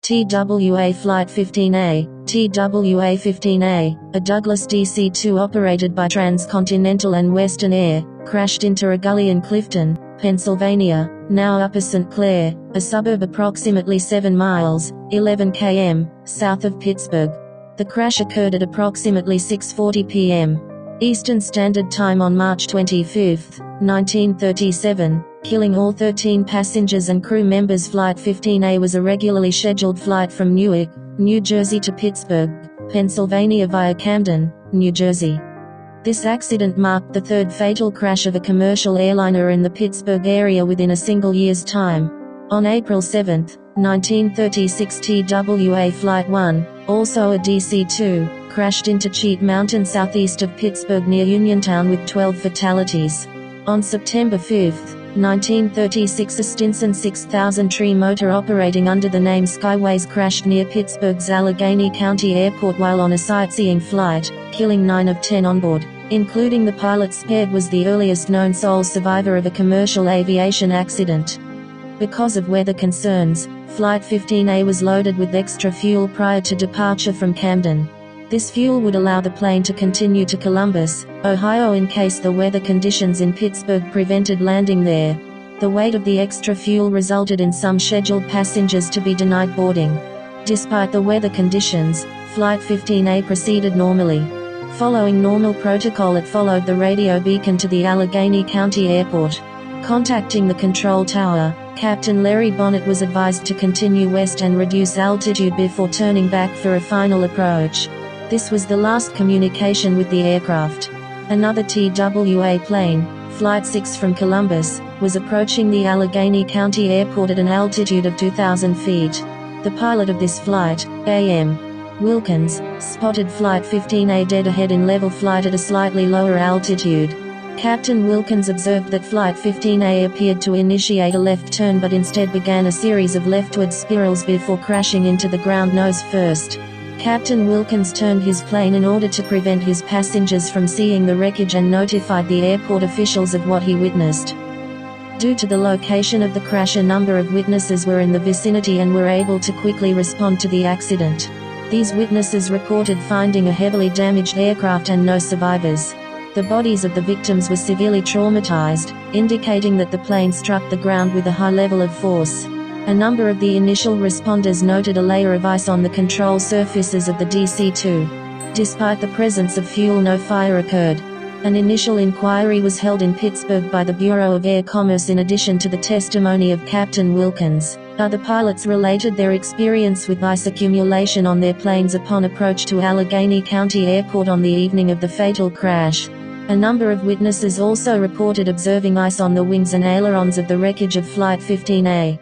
TWA Flight 15A, TWA 15A, a Douglas DC-2 operated by Transcontinental and Western Air, crashed into a gully in Clifton, Pennsylvania, now Upper St. Clair, a suburb approximately 7 miles, 11 km, south of Pittsburgh. The crash occurred at approximately 6:40 p.m. Eastern Standard Time on March 25, 1937, killing all 13 passengers and crew members. Flight 15A was a regularly scheduled flight from Newark, New Jersey to Pittsburgh, Pennsylvania via Camden, New Jersey. This accident marked the third fatal crash of a commercial airliner in the Pittsburgh area within a single year's time. On April 7, 1936, TWA Flight 1, also a DC-2, crashed into Cheat Mountain southeast of Pittsburgh near Uniontown with 12 fatalities. On September 5, 1936, a Stinson 6000 tree motor operating under the name Skyways crashed near Pittsburgh's Allegheny County Airport while on a sightseeing flight, killing 9 of 10 on board, including the pilot. Spared was the earliest known sole survivor of a commercial aviation accident. Because of weather concerns, Flight 15A was loaded with extra fuel prior to departure from Camden. This fuel would allow the plane to continue to Columbus, Ohio in case the weather conditions in Pittsburgh prevented landing there. The weight of the extra fuel resulted in some scheduled passengers to be denied boarding. Despite the weather conditions, Flight 15A proceeded normally. Following normal protocol, it followed the radio beacon to the Allegheny County Airport. Contacting the control tower, Captain Larry Bonnet was advised to continue west and reduce altitude before turning back for a final approach. This was the last communication with the aircraft. Another TWA plane, Flight 6 from Columbus, was approaching the Allegheny County Airport at an altitude of 2,000 feet. The pilot of this flight, A.M. Wilkins, spotted Flight 15A dead ahead in level flight at a slightly lower altitude. Captain Wilkins observed that Flight 15A appeared to initiate a left turn but instead began a series of leftward spirals before crashing into the ground nose first. Captain Wilkins turned his plane in order to prevent his passengers from seeing the wreckage and notified the airport officials of what he witnessed. Due to the location of the crash, a number of witnesses were in the vicinity and were able to quickly respond to the accident. These witnesses reported finding a heavily damaged aircraft and no survivors. The bodies of the victims were severely traumatized, indicating that the plane struck the ground with a high level of force. A number of the initial responders noted a layer of ice on the control surfaces of the DC-2. Despite the presence of fuel, no fire occurred. An initial inquiry was held in Pittsburgh by the Bureau of Air Commerce. In addition to the testimony of Captain Wilkins, other pilots related their experience with ice accumulation on their planes upon approach to Allegheny County Airport on the evening of the fatal crash. A number of witnesses also reported observing ice on the wings and ailerons of the wreckage of Flight 15A.